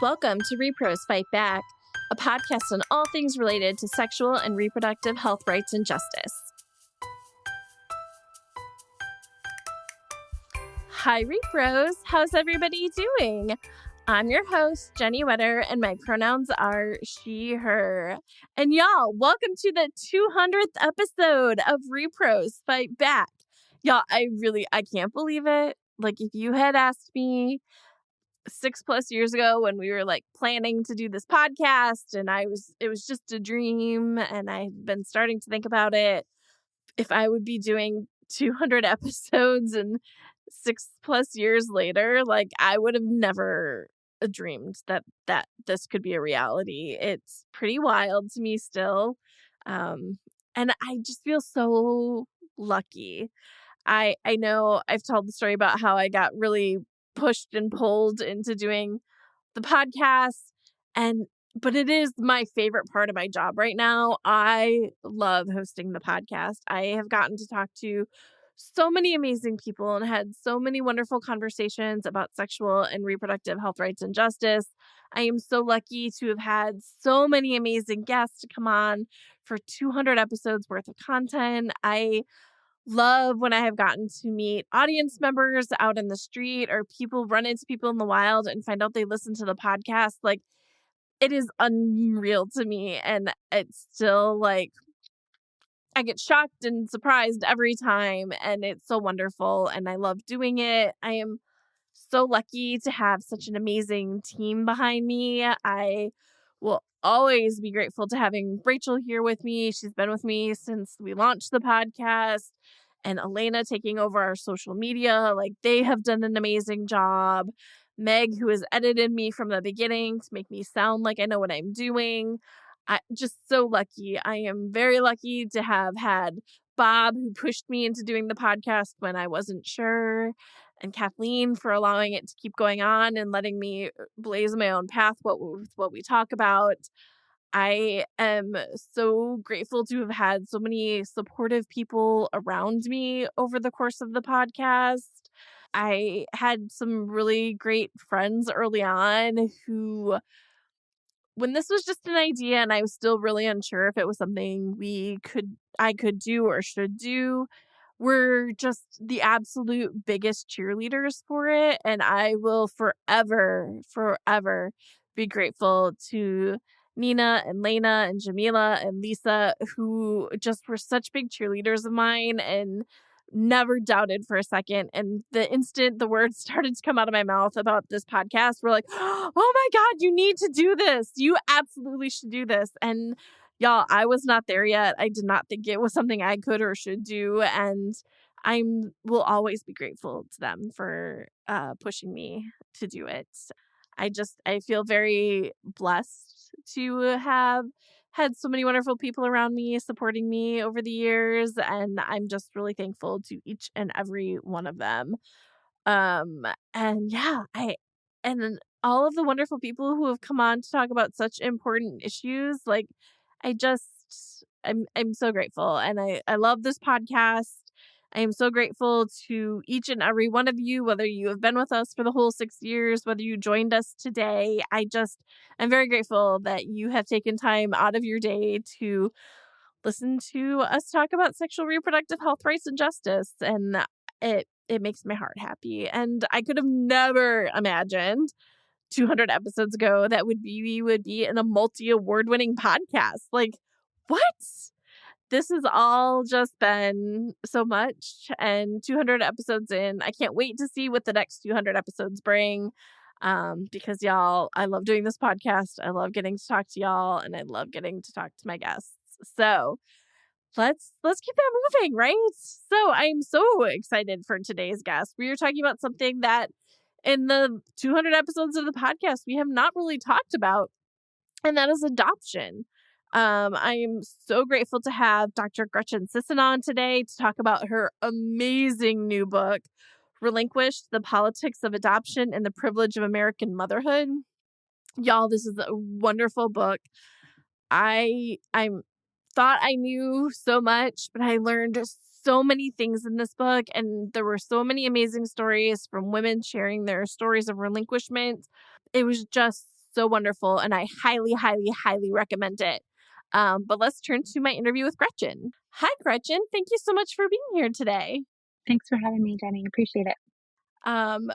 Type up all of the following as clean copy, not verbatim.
Welcome to Repros Fight Back, a podcast on all things related to sexual and reproductive health rights and justice. Hi, Repros. How's everybody doing? I'm your host, Jenny Wetter, and my pronouns are she, her. And y'all, welcome to the 200th episode of Repros Fight Back. Y'all, I can't believe it. Like, if you had asked me 6+ years ago when we were planning to do this podcast and it was just a dream and I had been starting to think about it, if I would be doing 200 episodes and 6+ years later, I would have never dreamed that this could be a reality. It's pretty wild to me still. And I just feel so lucky. I know I've told the story about how I got really pushed and pulled into doing the podcast, but it is my favorite part of my job right now. I love hosting the podcast. I have gotten to talk to so many amazing people and had so many wonderful conversations about sexual and reproductive health rights and justice. I am so lucky to have had so many amazing guests to come on for 200 episodes worth of content. I love when I have gotten to meet audience members out in the street or run into people in the wild and find out they listen to the podcast. It is unreal to me. And it's still I get shocked and surprised every time. And it's so wonderful. And I love doing it. I am so lucky to have such an amazing team behind me. I will always be grateful to having Rachel here with me. She's been with me since we launched the podcast, and Elena taking over our social media. They have done an amazing job. Meg, who has edited me from the beginning to make me sound like I know what I'm doing. I just so lucky. I am very lucky to have had Bob, who pushed me into doing the podcast when I wasn't sure, and Kathleen for allowing it to keep going on and letting me blaze my own path with what we talk about. I am so grateful to have had so many supportive people around me over the course of the podcast. I had some really great friends early on who, when this was just an idea and I was still really unsure if it was something I could do or should do, were just the absolute biggest cheerleaders for it. And I will forever be grateful to Nina and Lena and Jamila and Lisa, who just were such big cheerleaders of mine and never doubted for a second. And the instant the words started to come out of my mouth about this podcast, we're like, oh my God, you need to do this. You absolutely should do this. And y'all, I was not there yet. I did not think it was something I could or should do. And I will always be grateful to them for pushing me to do it. I feel very blessed to have had so many wonderful people around me supporting me over the years. And I'm just really thankful to each and every one of them. And yeah, and then all of the wonderful people who have come on to talk about such important issues. I'm so grateful. And I love this podcast. I am so grateful to each and every one of you, whether you have been with us for the whole 6 years, whether you joined us today. I'm very grateful that you have taken time out of your day to listen to us talk about sexual reproductive health rights and justice. And it makes my heart happy. And I could have never imagined 200 episodes ago that we would be in a multi-award-winning podcast. What? This has all just been so much, and 200 episodes in, I can't wait to see what the next 200 episodes bring. Because y'all, I love doing this podcast. I love getting to talk to y'all, and I love getting to talk to my guests. So let's keep that moving, right? So I'm so excited for today's guest. We are talking about something that in the 200 episodes of the podcast we have not really talked about, and that is adoption. I am so grateful to have Dr. Gretchen Sisson on today to talk about her amazing new book, Relinquished, The Politics of Adoption and the Privilege of American Motherhood. Y'all, this is a wonderful book. I thought I knew so much, but I learned so many things in this book, and there were so many amazing stories from women sharing their stories of relinquishment. It was just so wonderful, and I highly, highly, highly recommend it. But let's turn to my interview with Gretchen. Hi, Gretchen. Thank you so much for being here today. Thanks for having me, Jenny. Appreciate it.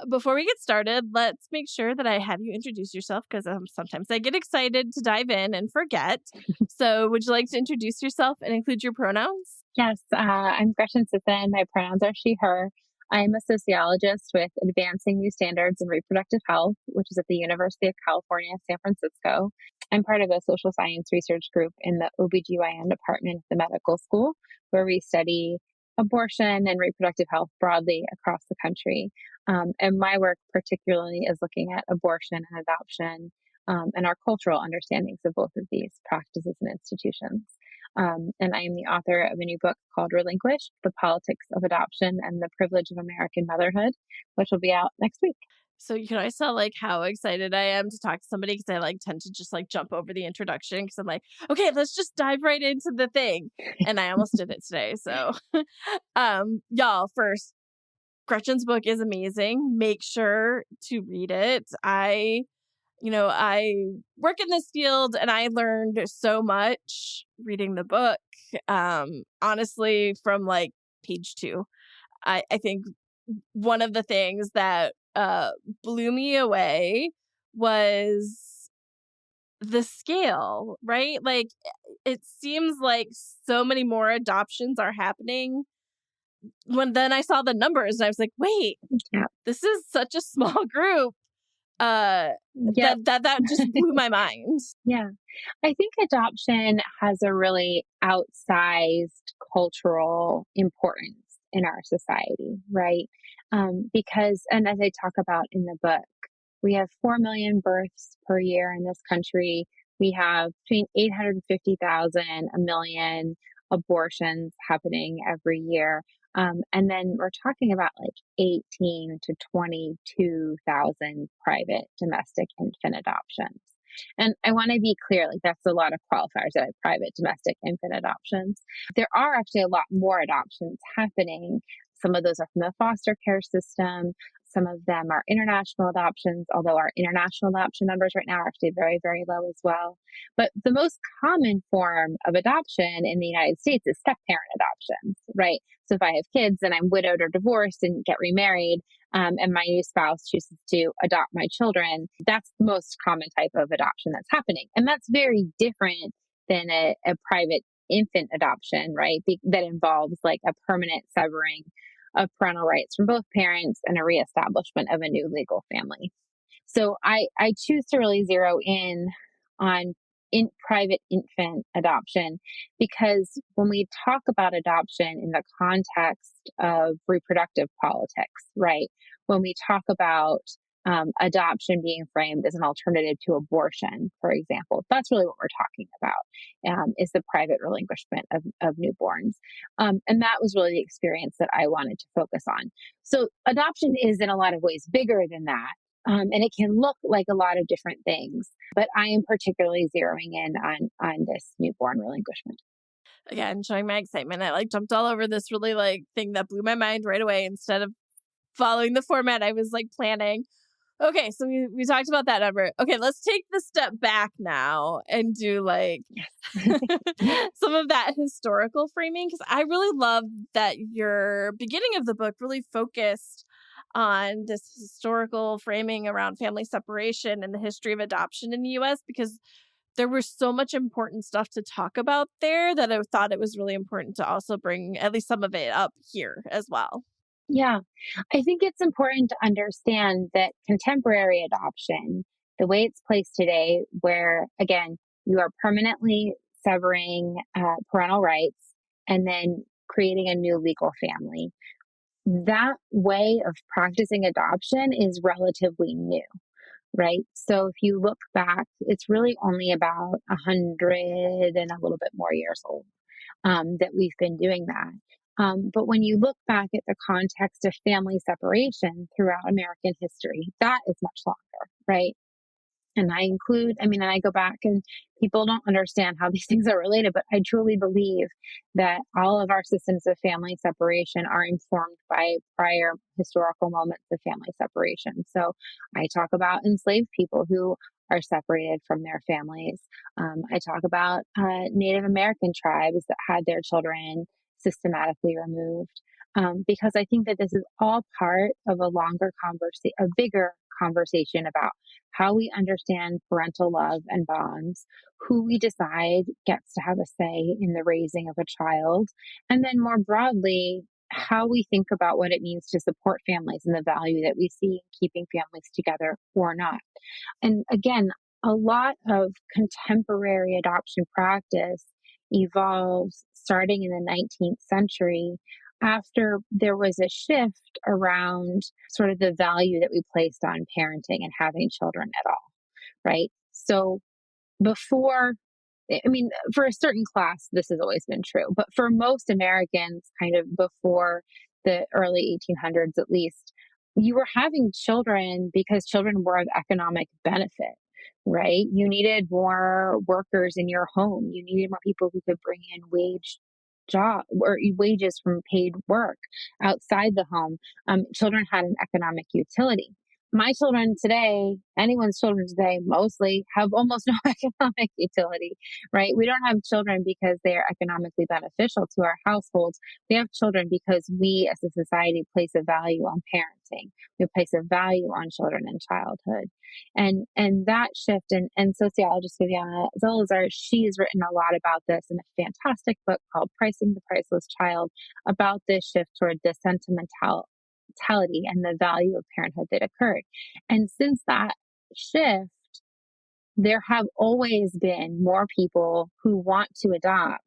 Before we get started, let's make sure that I have you introduce yourself because sometimes I get excited to dive in and forget. So, would you like to introduce yourself and include your pronouns? Yes, I'm Gretchen Sisson. My pronouns are she, her. I'm a sociologist with Advancing New Standards in Reproductive Health, which is at the University of California, San Francisco. I'm part of a social science research group in the OBGYN department of the medical school, where we study abortion and reproductive health broadly across the country. And my work particularly is looking at abortion and adoption and our cultural understandings of both of these practices and institutions. And I am the author of a new book called Relinquished, The Politics of Adoption and the Privilege of American Motherhood, which will be out next week. So you can always tell like how excited I am to talk to somebody because I like tend to just like jump over the introduction because I'm like, okay, let's just dive right into the thing. And I almost did it today. So y'all, first, Gretchen's book is amazing. Make sure to read it. I work in this field and I learned so much reading the book. Honestly, from like page 2. I think one of the things that blew me away was the scale, right? Like it seems like so many more adoptions are happening. When then I saw the numbers and I was like, wait, Yeah. this is such a small group. Uh Yep. that just blew my mind. Yeah. I think adoption has a really outsized cultural importance in our society, right? Because, and as I talk about in the book, we have 4 million births per year in this country. We have between 850,000, a million abortions happening every year. And then we're talking about like 18 to 22,000 private domestic infant adoptions. And I want to be clear, like that's a lot of qualifiers that have private domestic infant adoptions. There are actually a lot more adoptions happening. Some of those are from the foster care system. Some of them are international adoptions, although our international adoption numbers right now are actually very, very low as well. But the most common form of adoption in the United States is step parent adoptions, right? So if I have kids and I'm widowed or divorced and get remarried, and my new spouse chooses to adopt my children, that's the most common type of adoption that's happening. And that's very different than a private infant adoption, right? That involves like a permanent severing of parental rights from both parents and a reestablishment of a new legal family. So I choose to really zero in on private infant adoption because when we talk about adoption in the context of reproductive politics, right? When we talk about adoption being framed as an alternative to abortion, for example, that's really what we're talking about, is the private relinquishment of newborns. And that was really the experience that I wanted to focus on. So adoption is in a lot of ways bigger than that. And it can look like a lot of different things, but I am particularly zeroing in on this newborn relinquishment. Again, showing my excitement. I like jumped all over this really like thing that blew my mind right away instead of following the format I was like planning. Okay, so we talked about that number. Okay, let's take the step back now and do like some of that historical framing because I really love that your beginning of the book really focused on this historical framing around family separation and the history of adoption in the US because there was so much important stuff to talk about there that I thought it was really important to also bring at least some of it up here as well. Yeah, I think it's important to understand that contemporary adoption, the way it's placed today, where again, you are permanently severing parental rights and then creating a new legal family, that way of practicing adoption is relatively new, right? So if you look back, it's really only about 100 and a little bit more years old that we've been doing that. But when you look back at the context of family separation throughout American history, that is much longer, right? And I go back and people don't understand how these things are related, but I truly believe that all of our systems of family separation are informed by prior historical moments of family separation. So I talk about enslaved people who are separated from their families. I talk about Native American tribes that had their children systematically removed. Because I think that this is all part of a longer conversation, a bigger conversation about how we understand parental love and bonds, who we decide gets to have a say in the raising of a child, and then more broadly, how we think about what it means to support families and the value that we see in keeping families together or not. And again, a lot of contemporary adoption practice evolves starting in the 19th century after there was a shift around sort of the value that we placed on parenting and having children at all, right? So before, I mean, for a certain class, this has always been true, but for most Americans, kind of before the early 1800s at least, you were having children because children were of economic benefit, right? You needed more workers in your home. You needed more people who could bring in wages from paid work outside the home. Children had an economic utility. My children today, anyone's children today, mostly have almost no economic utility, right? We don't have children because they are economically beneficial to our households. We have children because we as a society place a value on parenting. We place a value on children and childhood. And that shift, and sociologist Viviana Zolazar, she has written a lot about this in a fantastic book called Pricing the Priceless Child, about this shift toward the sentimentality and the value of parenthood that occurred. And since that shift, there have always been more people who want to adopt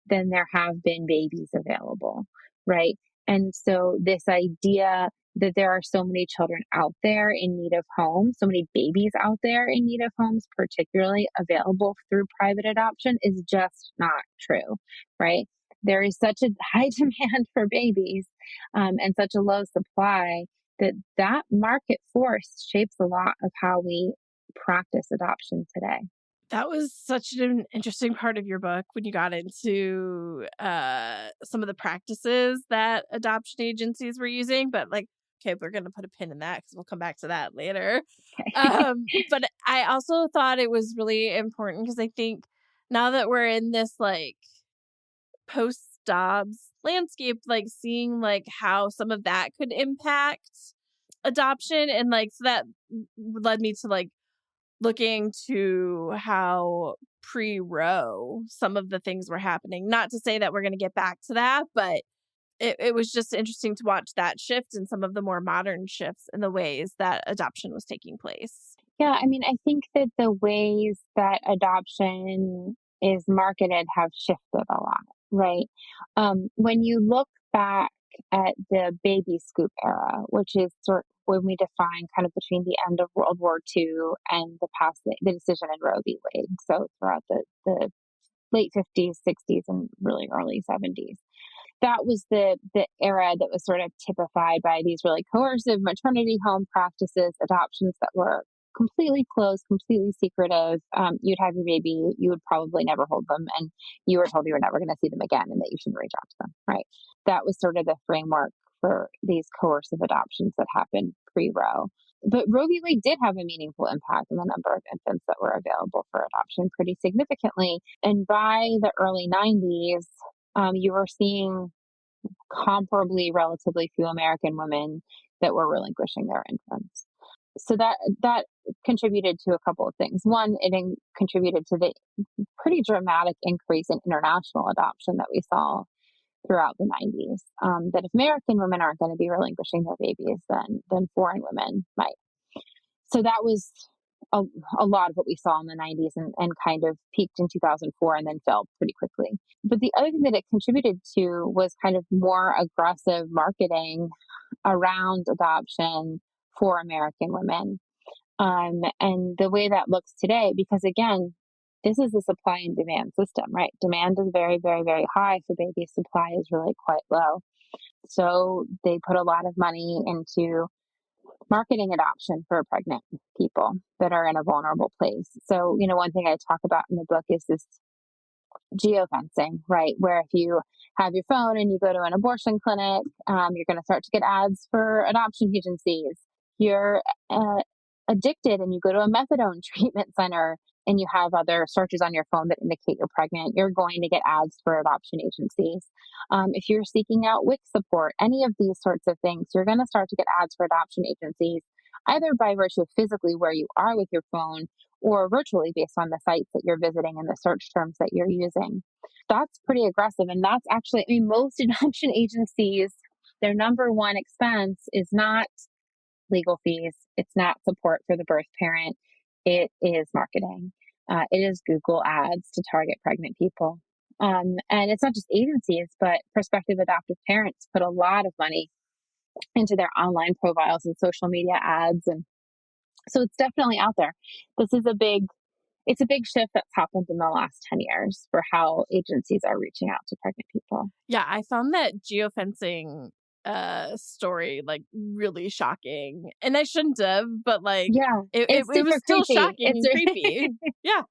than there have been babies available, right? And so this idea that there are so many children out there in need of homes, so many babies out there in need of homes, particularly available through private adoption, is just not true, right? There is such a high demand for babies and such a low supply that market force shapes a lot of how we practice adoption today. That was such an interesting part of your book when you got into some of the practices that adoption agencies were using. But like, okay, we're going to put a pin in that because we'll come back to that later. Okay. But I also thought it was really important because I think now that we're in this like post Dobbs landscape, like seeing like how some of that could impact adoption, and like so that led me to like looking to how pre-Roe some of the things were happening. Not to say that we're going to get back to that, but it was just interesting to watch that shift and some of the more modern shifts in the ways that adoption was taking place. Yeah, I mean, I think that the ways that adoption is marketed have shifted a lot, right? When you look back at the baby scoop era, which is sort when we define kind of between the end of World War II and the decision in Roe v. Wade, so throughout the late 50s, 60s, and really early 70s. That was the era that was sort of typified by these really coercive maternity home practices, adoptions that were completely closed, completely secretive. You'd have your baby, you would probably never hold them, and you were told you were never going to see them again and that you shouldn't reach out to them, right? That was sort of the framework for these coercive adoptions that happened pre-Roe. But Roe v. Wade did have a meaningful impact on the number of infants that were available for adoption pretty significantly. And by the early 90s, you were seeing comparably relatively few American women that were relinquishing their infants. So that contributed to a couple of things. One, contributed to the pretty dramatic increase in international adoption that we saw throughout the 90s. That if American women aren't going to be relinquishing their babies, then foreign women might. So that was a lot of what we saw in the 90s and kind of peaked in 2004 and then fell pretty quickly. But the other thing that it contributed to was kind of more aggressive marketing around adoption for American women. And the way that looks today, because again, this is a supply and demand system, right? Demand is very, very, very high for babies. Supply is really quite low. So they put a lot of money into marketing adoption for pregnant people that are in a vulnerable place. So, one thing I talk about in the book is this geofencing, right? Where if you have your phone and you go to an abortion clinic, you're going to start to get ads for adoption agencies. Your addicted and you go to a methadone treatment center and you have other searches on your phone that indicate you're pregnant, you're going to get ads for adoption agencies. If you're seeking out WIC support, any of these sorts of things, you're going to start to get ads for adoption agencies, either by virtue of physically where you are with your phone or virtually based on the sites that you're visiting and the search terms that you're using. That's pretty aggressive. And that's actually, I mean, most adoption agencies, their number one expense is not legal fees. It's not support for the birth parent. It is marketing. It is Google ads to target pregnant people. And it's not just agencies, but prospective adoptive parents put a lot of money into their online profiles and social media ads. And so it's definitely out there. This is it's a big shift that's happened in the last 10 years for how agencies are reaching out to pregnant people. Yeah, I found that geofencing story like really shocking. And I shouldn't have, but like Yeah, it it's was super still creepy. shocking and creepy. Yeah.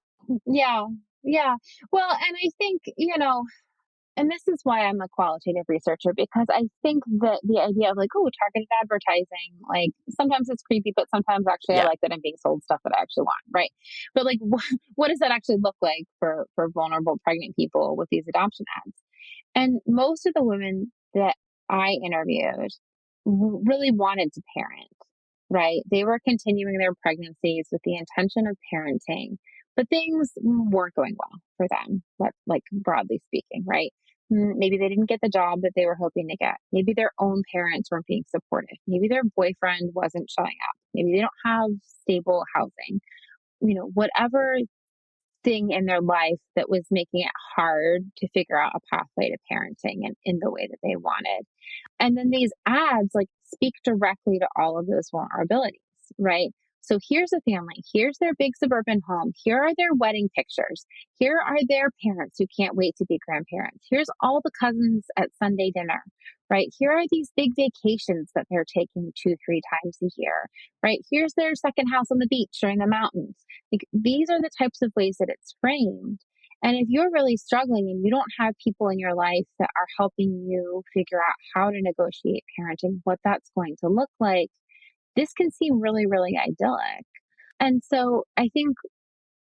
Yeah, yeah. Well, and I think, and this is why I'm a qualitative researcher, because I think that the idea of like, oh, targeted advertising, like sometimes it's creepy, but sometimes actually I Yeah. like that I'm being sold stuff that I actually want, right? But like, what does that actually look like for vulnerable pregnant people with these adoption ads? And most of the women that I interviewed really wanted to parent, right? They were continuing their pregnancies with the intention of parenting, but things weren't going well for them, like broadly speaking, right? Maybe they didn't get the job that they were hoping to get. Maybe their own parents weren't being supportive. Maybe their boyfriend wasn't showing up. Maybe they don't have stable housing. Whatever thing in their life that was making it hard to figure out a pathway to parenting and in the way that they wanted. And then these ads like speak directly to all of those vulnerabilities, right? So here's a family. Here's their big suburban home. Here are their wedding pictures. Here are their parents who can't wait to be grandparents. Here's all the cousins at Sunday dinner, right? Here are these big vacations that they're taking 2, 3 times a year, right? Here's their second house on the beach or in the mountains. Like, these are the types of ways that it's framed. And if you're really struggling and you don't have people in your life that are helping you figure out how to negotiate parenting, what that's going to look like, this can seem really, really idyllic. And so I think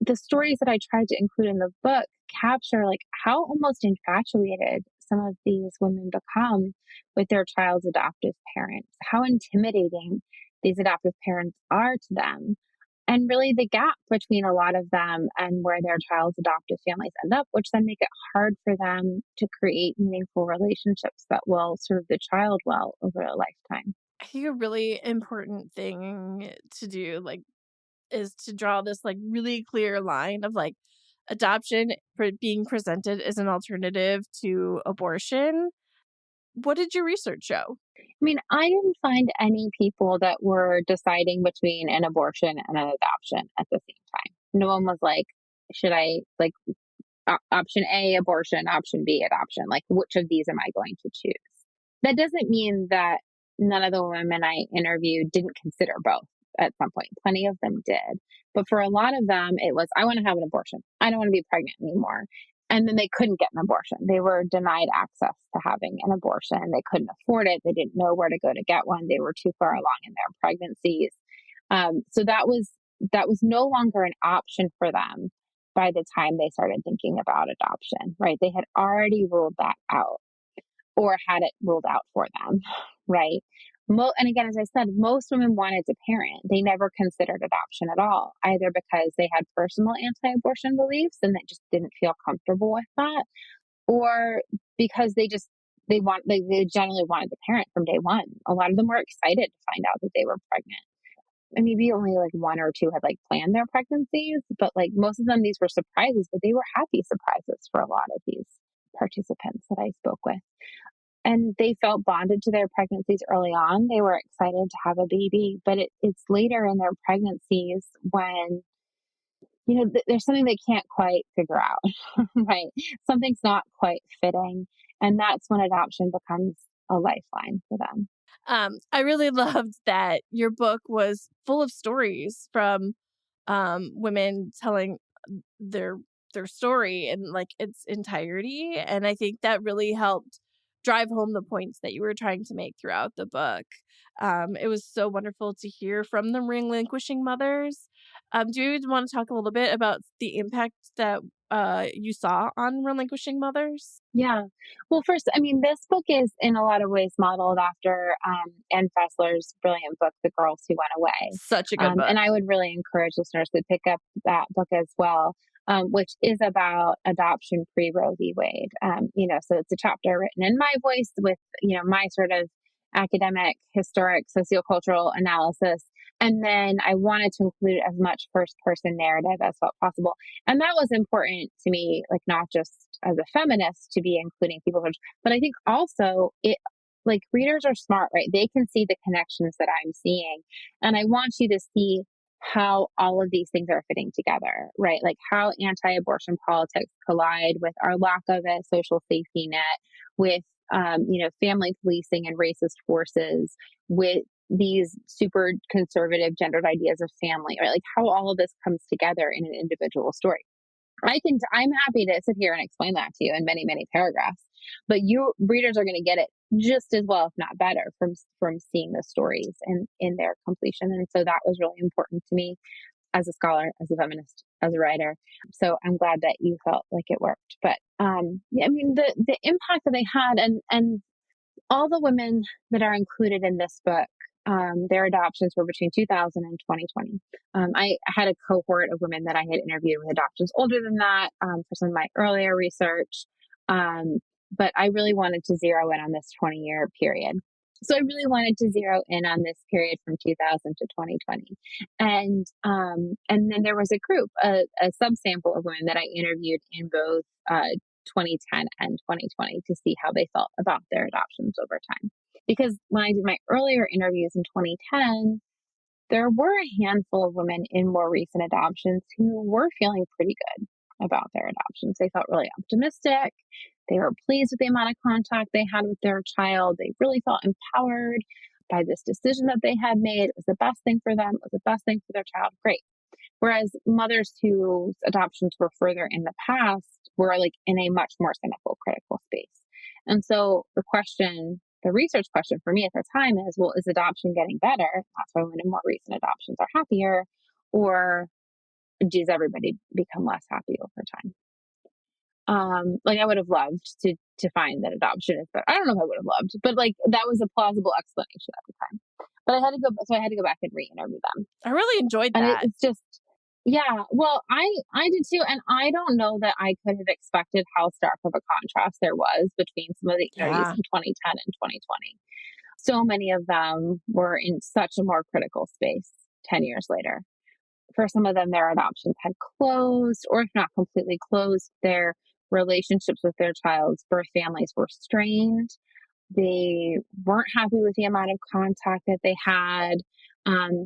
the stories that I tried to include in the book capture like how almost infatuated some of these women become with their child's adoptive parents, how intimidating these adoptive parents are to them, and really the gap between a lot of them and where their child's adoptive families end up, which then make it hard for them to create meaningful relationships that will serve the child well over a lifetime. I think a really important thing to do like is to draw this like really clear line of like adoption for being presented as an alternative to abortion. What did your research show? I mean, I didn't find any people that were deciding between an abortion and an adoption at the same time. No one was like, should I like option A, abortion, option B, adoption? Like, which of these am I going to choose? That doesn't mean that none of the women I interviewed didn't consider both at some point. Plenty of them did. But for a lot of them, it was, I want to have an abortion. I don't want to be pregnant anymore. And then they couldn't get an abortion. They were denied access to having an abortion. They couldn't afford it. They didn't know where to go to get one. They were too far along in their pregnancies. So that was no longer an option for them by the time they started thinking about adoption, right? They had already ruled that out or had it ruled out for them, right? And again, as I said, most women wanted to parent. They never considered adoption at all, either because they had personal anti abortion beliefs and they just didn't feel comfortable with that, or because they generally wanted to parent from day one. A lot of them were excited to find out that they were pregnant. And maybe only like one or two had like planned their pregnancies, but like most of them, these were surprises, but they were happy surprises for a lot of these participants that I spoke with. And they felt bonded to their pregnancies early on. They were excited to have a baby, but it's later in their pregnancies when, there's something they can't quite figure out, right? Something's not quite fitting. And that's when adoption becomes a lifeline for them. I really loved that your book was full of stories from women telling their their story in like its entirety, and I think that really helped drive home the points that you were trying to make throughout the book. It was so wonderful to hear from the relinquishing mothers. Do you want to talk a little bit about the impact that you saw on relinquishing mothers? Yeah. Well, first, I mean, this book is in a lot of ways modeled after Ann Fessler's brilliant book, The Girls Who Went Away. Such a good book. And I would really encourage listeners to pick up that book as well, which is about adoption pre-Roe v. Wade. So it's a chapter written in my voice with, my sort of academic, historic, sociocultural analysis. And then I wanted to include as much first person narrative as felt possible. And that was important to me, like not just as a feminist to be including people, but I think also like readers are smart, right? They can see the connections that I'm seeing. And I want you to see how all of these things are fitting together, right? Like how anti-abortion politics collide with our lack of a social safety net, with family policing and racist forces, with these super conservative gendered ideas of family, right? Like how all of this comes together in an individual story. I'm happy to sit here and explain that to you in many, many paragraphs, but you readers are going to get it just as well, if not better, from seeing the stories and in their completion. And so that was really important to me as a scholar, as a feminist, as a writer. So I'm glad that you felt like it worked. But yeah, I mean, the impact that they had, and all the women that are included in this book, their adoptions were between 2000 and 2020. I had a cohort of women that I had interviewed with adoptions older than that for some of my earlier research. But I really wanted to zero in on this 20-year period. So I really wanted to zero in on this period from 2000 to 2020. And then there was a group, a subsample of women that I interviewed in both 2010 and 2020 to see how they felt about their adoptions over time. Because when I did my earlier interviews in 2010, there were a handful of women in more recent adoptions who were feeling pretty good about their adoptions. They felt really optimistic. They were pleased with the amount of contact they had with their child. They really felt empowered by this decision that they had made. It was the best thing for them. It was the best thing for their child. Great. Whereas mothers whose adoptions were further in the past were like in a much more cynical, critical space. And so the research question for me at the time is, well, is adoption getting better? That's why women in more recent adoptions are happier, or does everybody become less happy over time? Like I would have loved to find that adoption is better. I don't know if I would have loved, but like that was a plausible explanation at the time. But I had to go back and re-interview them. I really enjoyed And that. it's just, yeah, well, I did too. And I don't know that I could have expected how stark of a contrast there was between some of the interviews Yeah. in 2010 and 2020. So many of them were in such a more critical space 10 years later. For some of them, their adoptions had closed, or if not completely closed, their relationships with their child's birth families were strained. They weren't happy with the amount of contact that they had.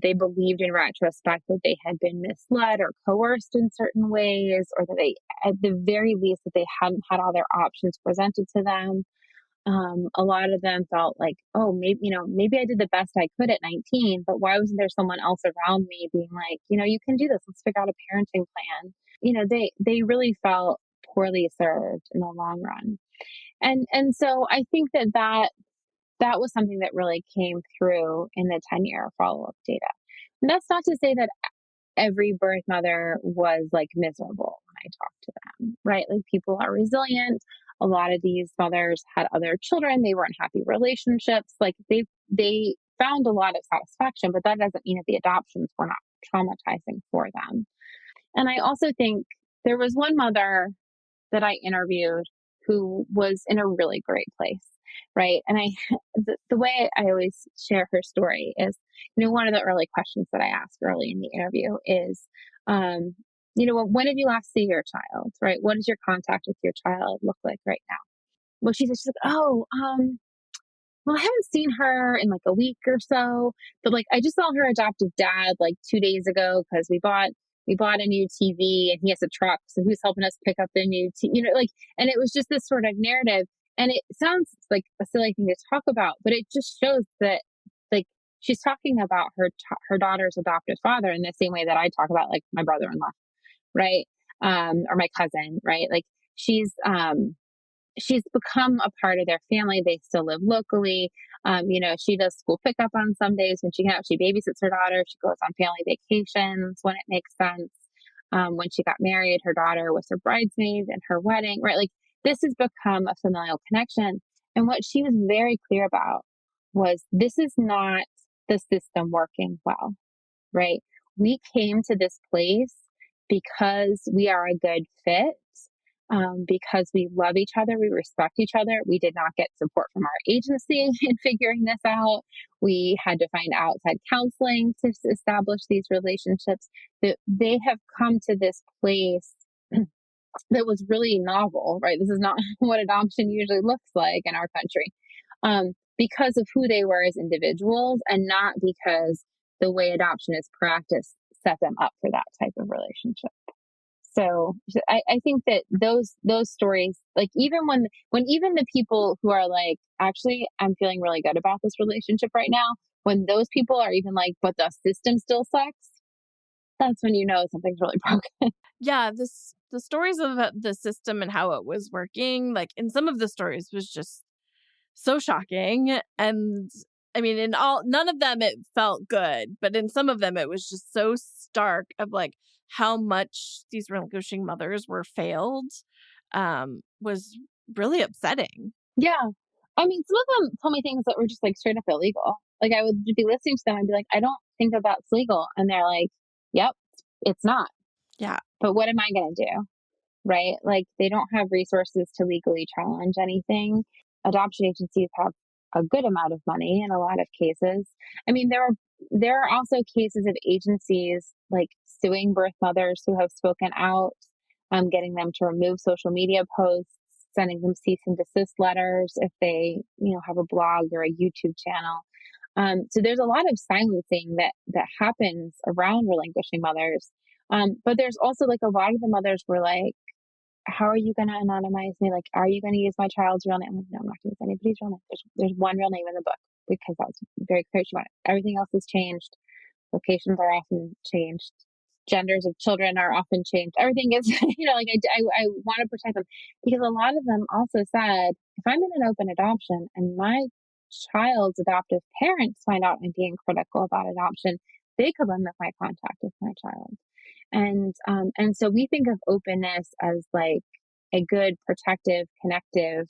They believed in retrospect that they had been misled or coerced in certain ways, or that they, at the very least, that they hadn't had all their options presented to them. A lot of them felt like, oh, maybe I did the best I could at 19, but why wasn't there someone else around me being like, you can do this. Let's figure out a parenting plan. They really felt poorly served in the long run. And so I think that was something that really came through in the 10-year follow-up data. And that's not to say that every birth mother was like miserable when I talked to them, right? Like people are resilient. A lot of these mothers had other children. They were in happy relationships. Like they found a lot of satisfaction, but that doesn't mean that the adoptions were not traumatizing for them. And I also think there was one mother that I interviewed who was in a really great place, right? And the way I always share her story is, one of the early questions that I ask early in the interview is, when did you last see your child, right? What does your contact with your child look like right now? Well, she's like, oh, well, I haven't seen her in like a week or so, but like I just saw her adoptive dad like 2 days ago because we bought a new TV and he has a truck, so who's helping us pick up the new and it was just this sort of narrative, and it sounds like a silly thing to talk about, but it just shows that like she's talking about her daughter's adopted father in the same way that I talk about like my brother-in-law, right? Or my cousin, right? Like she's she's become a part of their family. They still live locally. She does school pickup on some days when she can. She babysits her daughter. She goes on family vacations when it makes sense. When she got married, her daughter was her bridesmaid in her wedding, right? Like this has become a familial connection. And what she was very clear about was this is not the system working well, right? We came to this place because we are a good fit, because we love each other, we respect each other. We did not get support from our agency in figuring this out. We had to find outside counseling to establish these relationships. That they have come to this place that was really novel, right? This is not what adoption usually looks like in our country, because of who they were as individuals, and not because the way adoption is practiced set them up for that type of relationship. So I think that those stories, like even when even the people who are like, actually, I'm feeling really good about this relationship right now, when those people are even like, but the system still sucks, that's when you know something's really broken. Yeah, the stories of the system and how it was working, like in some of the stories was just so shocking. And I mean, in all, none of them it felt good, but in some of them it was just so stark of like how much these relinquishing mothers were failed, was really upsetting. Yeah. I mean, some of them told me things that were just like straight up illegal. Like I would be listening to them and be like, I don't think that that's legal. And they're like, yep, it's not. Yeah. But what am I going to do? Right? Like they don't have resources to legally challenge anything. Adoption agencies have a good amount of money in a lot of cases. I mean, there are also cases of agencies like suing birth mothers who have spoken out, getting them to remove social media posts, sending them cease and desist letters if they, have a blog or a YouTube channel. So there's a lot of silencing that happens around relinquishing mothers. But there's also like a lot of the mothers were like, how are you going to anonymize me? Like, are you going to use my child's real name? I'm like, no, I'm not going to use anybody's real name. There's one real name in the book because that's very clear. She wanted everything else is changed. Locations are often changed. Genders of children are often changed. Everything is, like I want to protect them because a lot of them also said, if I'm in an open adoption and my child's adoptive parents find out I'm being critical about adoption, they could limit my contact with my child. And so we think of openness as like a good protective, connective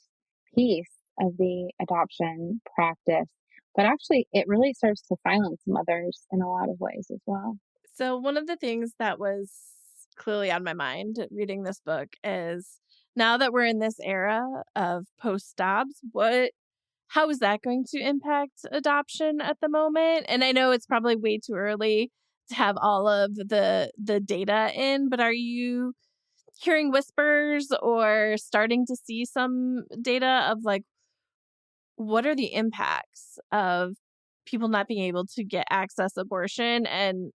piece of the adoption practice. But actually, it really serves to silence mothers in a lot of ways as well. So one of the things that was clearly on my mind reading this book is now that we're in this era of post Dobbs, how is that going to impact adoption at the moment? And I know it's probably way too early to have all of the data in, but are you hearing whispers or starting to see some data of like what are the impacts of people not being able to get access abortion? And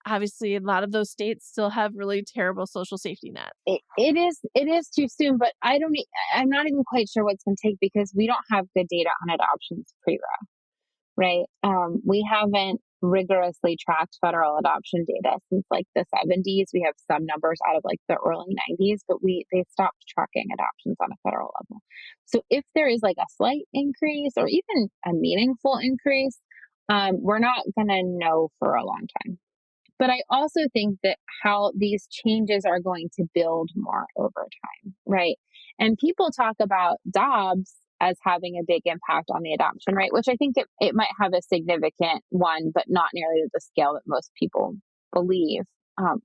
obviously a lot of those states still have really terrible social safety nets. It is too soon, but I'm not even quite sure what's going to take because we don't have good data on adoptions pre-Roe, right? We haven't rigorously tracked federal adoption data since like the 70s. We have some numbers out of like the early 90s, but they stopped tracking adoptions on a federal level. So if there is like a slight increase or even a meaningful increase, we're not going to know for a long time. But I also think that how these changes are going to build more over time, right? And people talk about Dobbs as having a big impact on the adoption rate, which I think it might have a significant one, but not nearly to the scale that most people believe,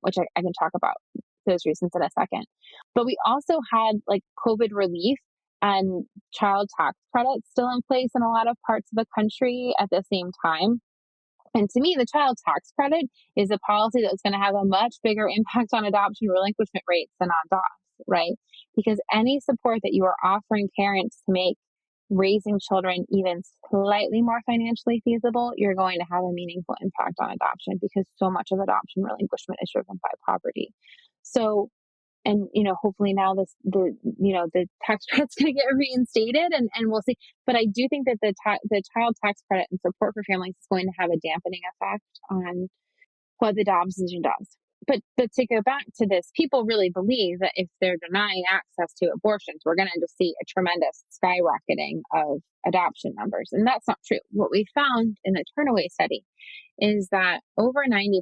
which I can talk about those reasons in a second. But we also had like COVID relief and child tax credits still in place in a lot of parts of the country at the same time. And to me, the child tax credit is a policy that's going to have a much bigger impact on adoption relinquishment rates than on Dobbs, right? Because any support that you are offering parents to make raising children even slightly more financially feasible, you're going to have a meaningful impact on adoption because so much of adoption relinquishment is driven by poverty. So, and hopefully now the tax credit's going to get reinstated, and we'll see. But I do think that the child tax credit and support for families is going to have a dampening effect on what the Dobbs decision does. but to go back to this, people really believe that if they're denying access to abortions, we're going to just see a tremendous skyrocketing of adoption numbers. And that's not true. What we found in the Turnaway study is that over 90%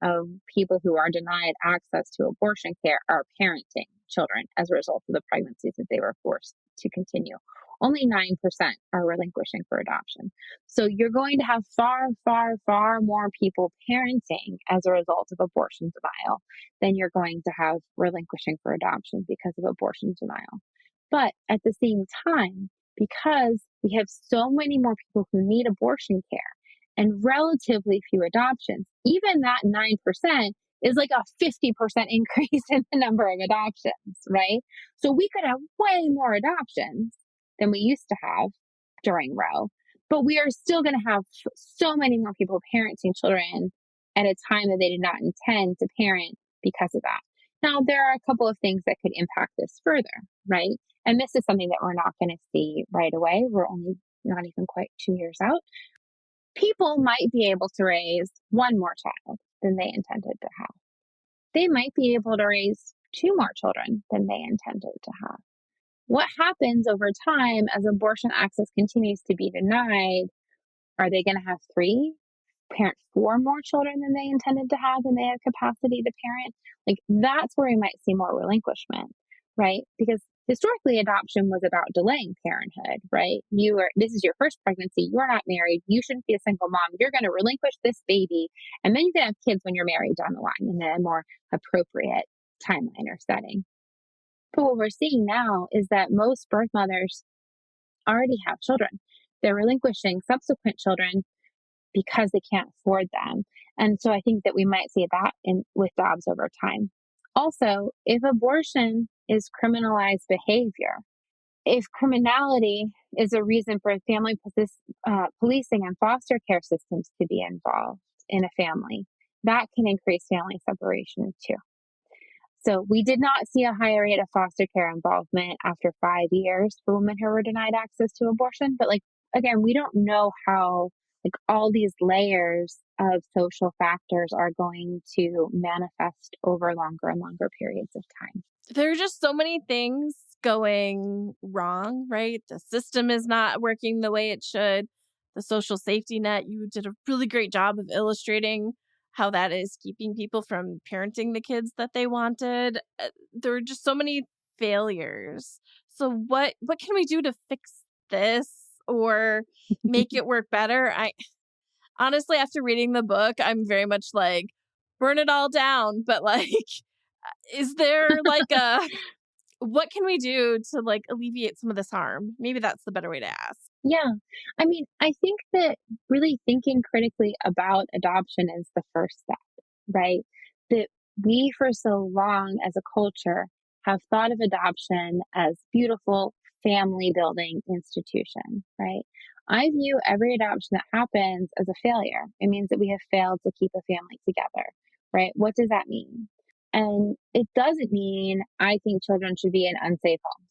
of people who are denied access to abortion care are parenting children as a result of the pregnancies that they were forced to continue. Only 9% are relinquishing for adoption. So you're going to have far, far, far more people parenting as a result of abortion denial than you're going to have relinquishing for adoption because of abortion denial. But at the same time, because we have so many more people who need abortion care and relatively few adoptions, even that 9% is like a 50% increase in the number of adoptions, right? So we could have way more adoptions than we used to have during Roe, but we are still going to have so many more people parenting children at a time that they did not intend to parent because of that. Now, there are a couple of things that could impact this further, right? And this is something that we're not going to see right away. We're only not even quite 2 years out. People might be able to raise one more child than they intended to have. They might be able to raise two more children than they intended to have. What happens over time as abortion access continues to be denied? Are they going to have three, parent four more children than they intended to have and they have capacity to parent? Like that's where we might see more relinquishment, right? Because historically adoption was about delaying parenthood, right? This is your first pregnancy, you're not married, you shouldn't be a single mom, you're going to relinquish this baby, and then you can have kids when you're married down the line in a more appropriate timeline or setting. But what we're seeing now is that most birth mothers already have children. They're relinquishing subsequent children because they can't afford them. And so I think that we might see that with Dobbs over time. Also, if abortion is criminalized behavior, if criminality is a reason for family policing and foster care systems to be involved in a family, that can increase family separation too. So we did not see a higher rate of foster care involvement after 5 years for women who were denied access to abortion. But again, we don't know how all these layers of social factors are going to manifest over longer and longer periods of time. There are just so many things going wrong, right? The system is not working the way it should. The social safety net, you did a really great job of illustrating how that is keeping people from parenting the kids that they wanted. There are just so many failures. So what can we do to fix this or make it work better? I honestly, after reading the book, I'm very much like, burn it all down. But is there what can we do to alleviate some of this harm? Maybe that's the better way to ask. Yeah. I mean, I think that really thinking critically about adoption is the first step, right? That we, for so long as a culture, have thought of adoption as beautiful family building institution, right? I view every adoption that happens as a failure. It means that we have failed to keep a family together, right? What does that mean? And it doesn't mean I think children should be in unsafe homes,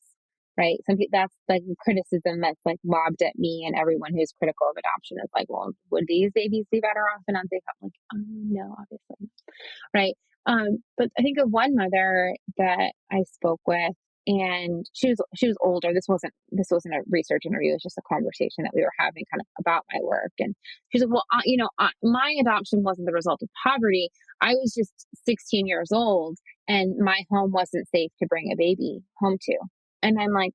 right? That's like criticism that's lobbed at me and everyone who's critical of adoption is like, well, would these babies be better off in unsafe homes? No, obviously, right? But I think of one mother that I spoke with, and she was older. This wasn't a research interview. It was just a conversation that we were having kind of about my work. And she's like, well, my adoption wasn't the result of poverty. I was just 16 years old, and my home wasn't safe to bring a baby home to. And I'm like,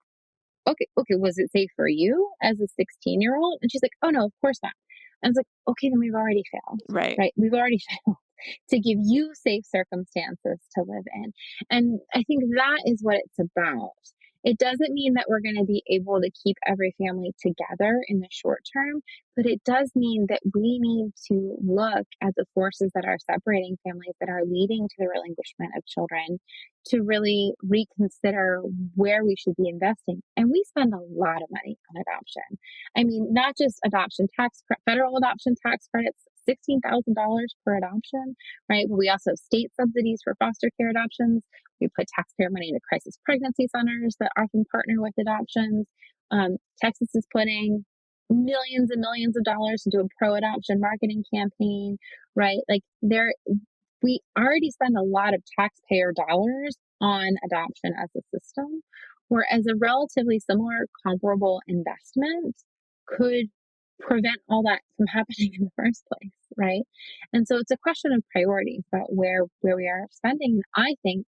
okay, was it safe for you as a 16-year-old? And she's like, oh no, of course not. I was like, okay, then we've already failed, right? We've already failed to give you safe circumstances to live in. And I think that is what it's about. It doesn't mean that we're going to be able to keep every family together in the short term, but it does mean that we need to look at the forces that are separating families, that are leading to the relinquishment of children, to really reconsider where we should be investing. And we spend a lot of money on adoption. I mean, not just federal adoption tax credits, $16,000 per adoption, right? But we also have state subsidies for foster care adoptions. We put taxpayer money into crisis pregnancy centers that often partner with adoptions. Texas is putting millions and millions of dollars into a pro-adoption marketing campaign, right? we already spend a lot of taxpayer dollars on adoption as a system, whereas a relatively similar comparable investment could prevent all that from happening in the first place, right? And so it's a question of priorities about where we are spending. And I think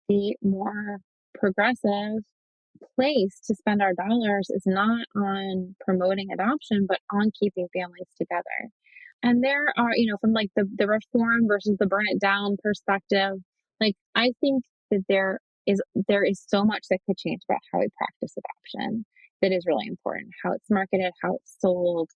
the more progressive place to spend our dollars is not on promoting adoption, but on keeping families together. And there are, from like the reform versus the burn it down perspective, like I think that there is so much that could change about how we practice adoption that is really important. How it's marketed, how it's sold,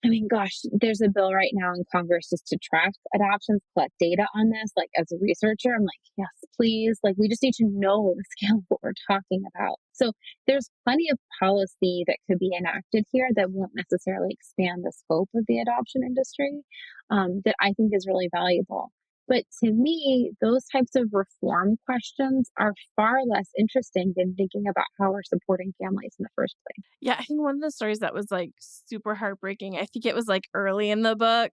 I mean, gosh, there's a bill right now in Congress just to track adoptions, collect data on this. Like, as a researcher, I'm like, yes, please. Like, we just need to know the scale of what we're talking about. So, there's plenty of policy that could be enacted here that won't necessarily expand the scope of the adoption industry, that I think is really valuable. But to me, those types of reform questions are far less interesting than thinking about how we're supporting families in the first place. Yeah, I think one of the stories that was, like, super heartbreaking, I think it was, like, early in the book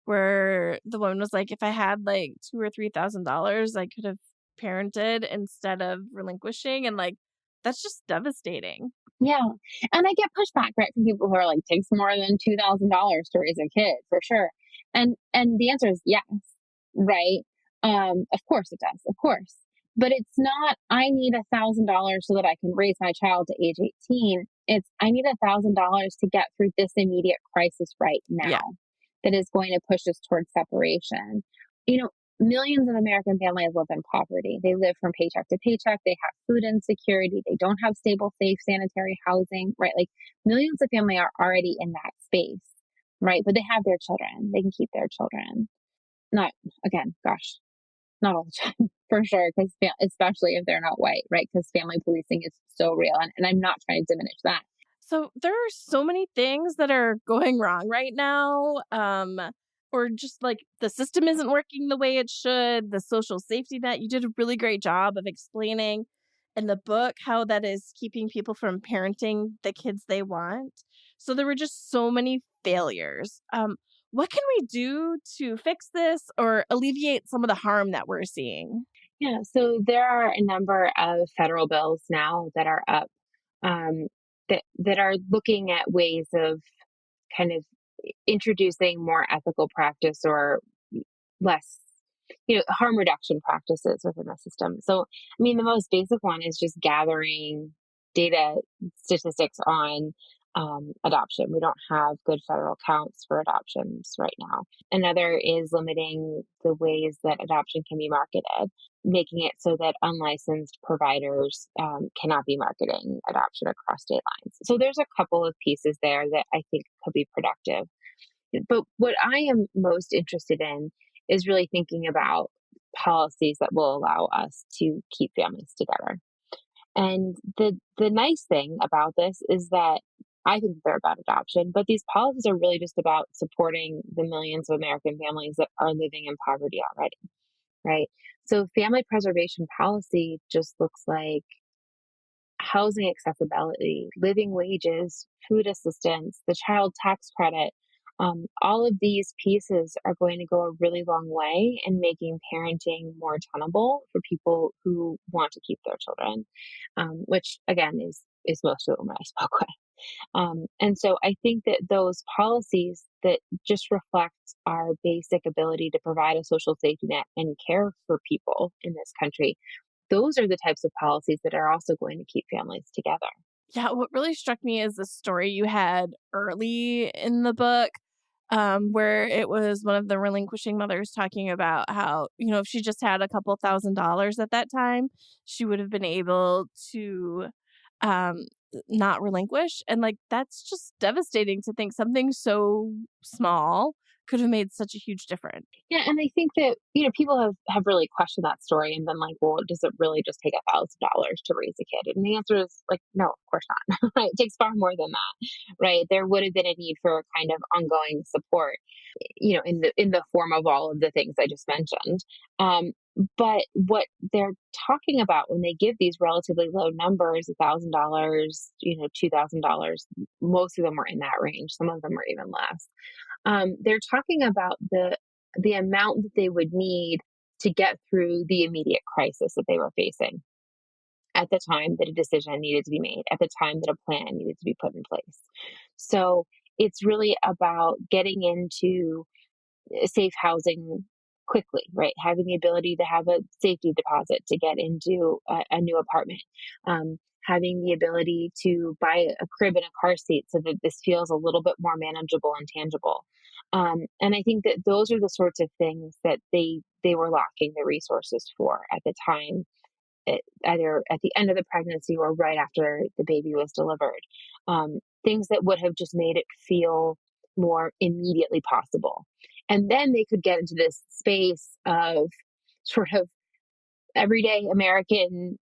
where the woman was like, "If I had, like, 2 or $3,000, I could have parented instead of relinquishing," and, like, that's just devastating. Yeah, and I get pushback, right, from people who are like, "Takes more than $2,000 to raise a kid, for sure." And the answer is yes, right? Of course it does, of course. But it's not, "I need $1,000 so that I can raise my child to age 18." It's, "I need $1,000 to get through this immediate crisis right Yeah. now that is going to push us towards separation." You know, millions of American families live in poverty. They live from paycheck to paycheck. They have food insecurity. They don't have stable, safe, sanitary housing, right? Like, millions of families are already in that space, right? But they have their children. They can keep their children. Not, again, gosh, not all the time, for sure, because especially if they're not white, right? Because family policing is so real. And I'm not trying to diminish that. So there are so many things that are going wrong right now. Or just like the system isn't working the way it should, the social safety net. You did a really great job of explaining in the book how that is keeping people from parenting the kids they want. So there were just so many failures. What can we do to fix this or alleviate some of the harm that we're seeing? Yeah, so there are a number of federal bills now that are up, um, that are looking at ways of kind of introducing more ethical practice or less, harm reduction practices within the system. So, I mean, the most basic one is just gathering data statistics on adoption. We don't have good federal counts for adoptions right now. Another is limiting the ways that adoption can be marketed, making it so that unlicensed providers cannot be marketing adoption across state lines. So there's a couple of pieces there that I think could be productive. But what I am most interested in is really thinking about policies that will allow us to keep families together. And the nice thing about this is that I think they're about adoption, but these policies are really just about supporting the millions of American families that are living in poverty already, right? So family preservation policy just looks like housing accessibility, living wages, food assistance, the child tax credit. All of these pieces are going to go a really long way in making parenting more tenable for people who want to keep their children, which again is most of the women I spoke with. And so I think that those policies that just reflect our basic ability to provide a social safety net and care for people in this country, those are the types of policies that are also going to keep families together. Yeah, what really struck me is the story you had early in the book, where it was one of the relinquishing mothers talking about how, if she just had a couple $1,000s at that time, she would have been able to um, not relinquish. And like, that's just devastating to think something so small could have made such a huge difference. Yeah, and I think that, people have really questioned that story and been like, well, does it really just take $1,000 to raise a kid? And the answer is like, no, of course not. Right? It takes far more than that, right? There would have been a need for kind of ongoing support, in the form of all of the things I just mentioned. Um, but what they're talking about when they give these relatively low numbers, $1,000, $2,000, most of them were in that range. Some of them were even less. They're talking about the the amount that they would need to get through the immediate crisis that they were facing at the time that a decision needed to be made, at the time that a plan needed to be put in place. So it's really about getting into safe housing quickly, right? Having the ability to have a safety deposit to get into a new apartment, having the ability to buy a crib and a car seat so that this feels a little bit more manageable and tangible. And I think that those are the sorts of things that they were lacking the resources for at the time, either at the end of the pregnancy or right after the baby was delivered. Things that would have just made it feel more immediately possible. And then they could get into this space of sort of everyday American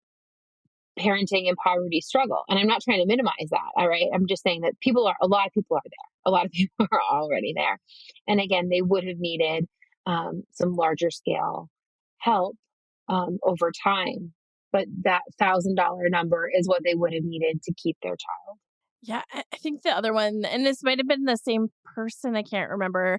parenting and poverty struggle. And I'm not trying to minimize that. All right. I'm just saying that a lot of people are there. A lot of people are already there. And again, they would have needed some larger scale help over time. But that $1,000 number is what they would have needed to keep their child. Yeah, I think the other one, and this might have been the same person, I can't remember,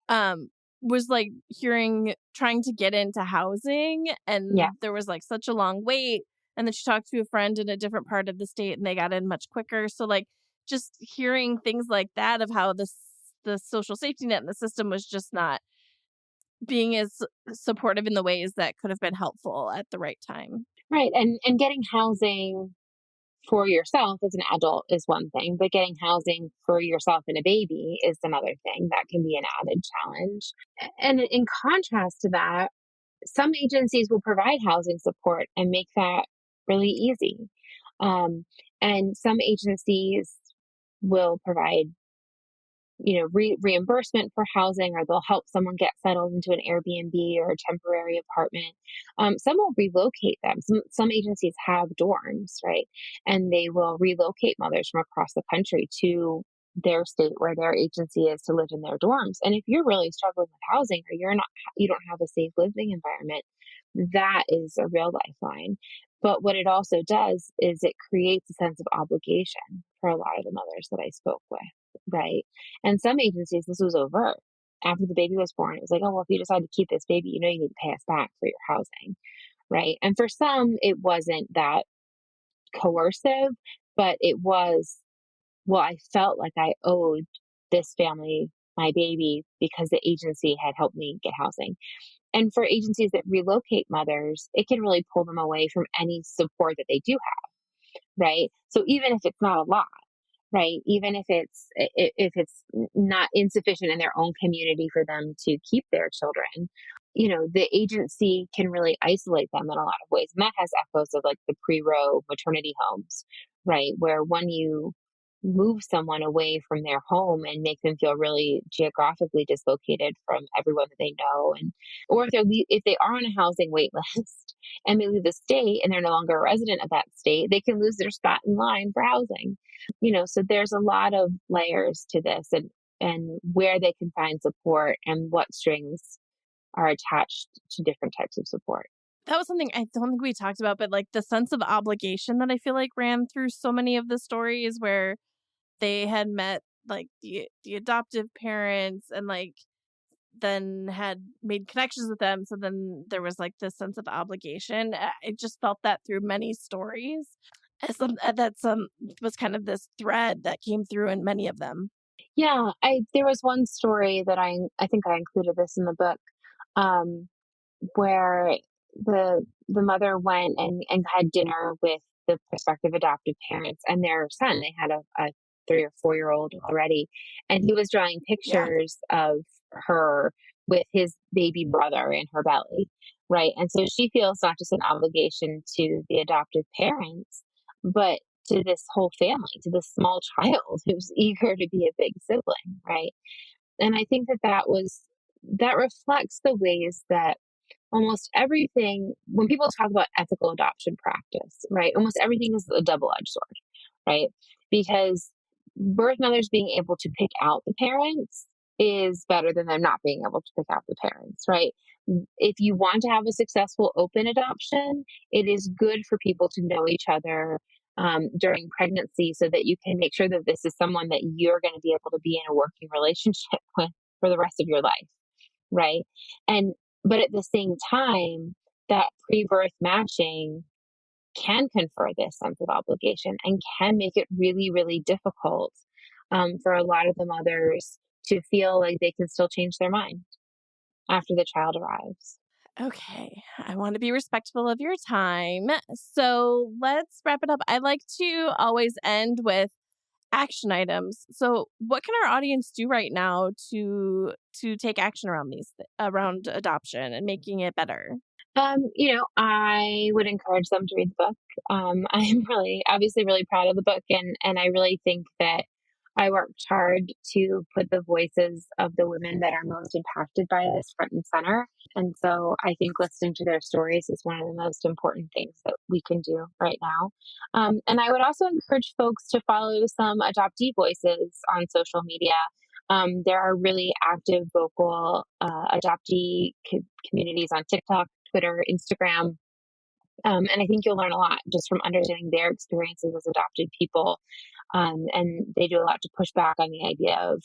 um, was like trying to get into housing, Yeah. and there was like such a long wait. And then she talked to a friend in a different part of the state and they got in much quicker. So, like, just hearing things like that of how the social safety net in the system was just not being as supportive in the ways that could have been helpful at the right time. Right. And getting housing for yourself as an adult is one thing, but getting housing for yourself and a baby is another thing that can be an added challenge. And in contrast to that, some agencies will provide housing support and make that really easy. Um, and some agencies will provide reimbursement for housing, or they'll help someone get settled into an Airbnb or a temporary apartment. Some will relocate them. Some agencies have dorms, right? And they will relocate mothers from across the country to their state where their agency is to live in their dorms. And if you're really struggling with housing, or you don't have a safe living environment, that is a real lifeline. But what it also does is it creates a sense of obligation for a lot of the mothers that I spoke with, right? And some agencies, this was overt. After the baby was born, it was like, oh, well, if you decide to keep this baby, you know, you need to pay us back for your housing, right? And for some, it wasn't that coercive, but it was, well, I felt like I owed this family my baby because the agency had helped me get housing. And for agencies that relocate mothers, it can really pull them away from any support that they do have, right? So even if it's not a lot, right? Even if it's not insufficient in their own community for them to keep their children, the agency can really isolate them in a lot of ways. And that has echoes of like the pre-Roe maternity homes, right? Where when you move someone away from their home and make them feel really geographically dislocated from everyone that they know, and or if they are on a housing wait list and they leave the state and they're no longer a resident of that state, they can lose their spot in line for housing. So there's a lot of layers to this, and where they can find support and what strings are attached to different types of support. That was something I don't think we talked about, but like the sense of obligation that I feel like ran through so many of the stories where they had met like the adoptive parents and like then had made connections with them. So then there was like this sense of obligation. I just felt that through many stories. As that some was kind of this thread that came through in many of them. Yeah, I there was one story that I think I included this in the book, um, where the mother went and had dinner with the prospective adoptive parents and their son. They had a 3 or 4 year old already, and he was drawing Yeah. pictures of her with his baby brother in her belly, right? And so she feels not just an obligation to the adoptive parents, but to this whole family, to this small child who's eager to be a big sibling, right? And I think that reflects the ways that almost everything, when people talk about ethical adoption practice, right, almost everything is a double edged sword, right? Because birth mothers being able to pick out the parents is better than them not being able to pick out the parents, right? If you want to have a successful open adoption, it is good for people to know each other during pregnancy so that you can make sure that this is someone that you're going to be able to be in a working relationship with for the rest of your life, right? But at the same time, that pre-birth matching can confer this sense of obligation and can make it really, really difficult for a lot of the mothers to feel like they can still change their mind after the child arrives. Okay, I want to be respectful of your time. So let's wrap it up. I like to always end with action items. So what can our audience do right now to take action around around adoption and making it better? I would encourage them to read the book. I'm really, obviously, really proud of the book, and I really think that I worked hard to put the voices of the women that are most impacted by this front and center. And so I think listening to their stories is one of the most important things that we can do right now. And I would also encourage folks to follow some adoptee voices on social media. There are really active, vocal communities on TikTok, Twitter, Instagram. And I think you'll learn a lot just from understanding their experiences as adopted people. And they do a lot to push back on the idea of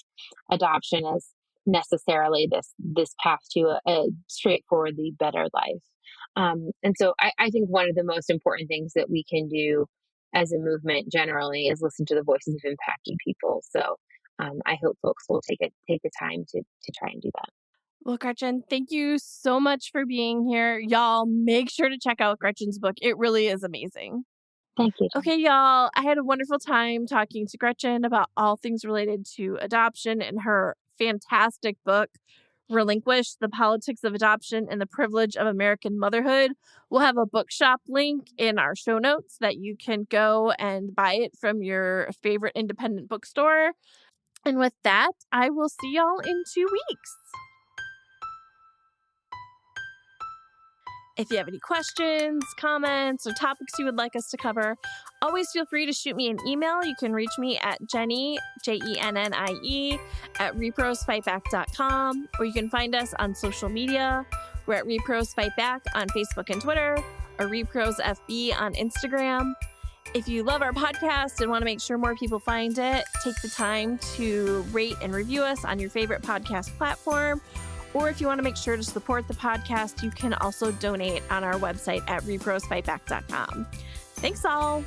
adoption as necessarily this path to a straightforwardly better life. And so I think one of the most important things that we can do as a movement generally is listen to the voices of impacted people. So I hope folks will take the time to try and do that. Well, Gretchen, thank you so much for being here. Y'all, make sure to check out Gretchen's book. It really is amazing. Thank you, Jen. Okay, y'all, I had a wonderful time talking to Gretchen about all things related to adoption and her fantastic book, Relinquished, The Politics of Adoption and the Privilege of American Motherhood. We'll have a bookshop link in our show notes that you can go and buy it from your favorite independent bookstore. And with that, I will see y'all in 2 weeks. If you have any questions, comments, or topics you would like us to cover, always feel free to shoot me an email. You can reach me at Jennie, Jennie, at reprosfightback.com, or you can find us on social media. We're at Repros Fight Back on Facebook and Twitter, or Repros FB on Instagram. If you love our podcast and want to make sure more people find it, take the time to rate and review us on your favorite podcast platform. Or if you want to make sure to support the podcast, you can also donate on our website at reprosfightback.com. Thanks all.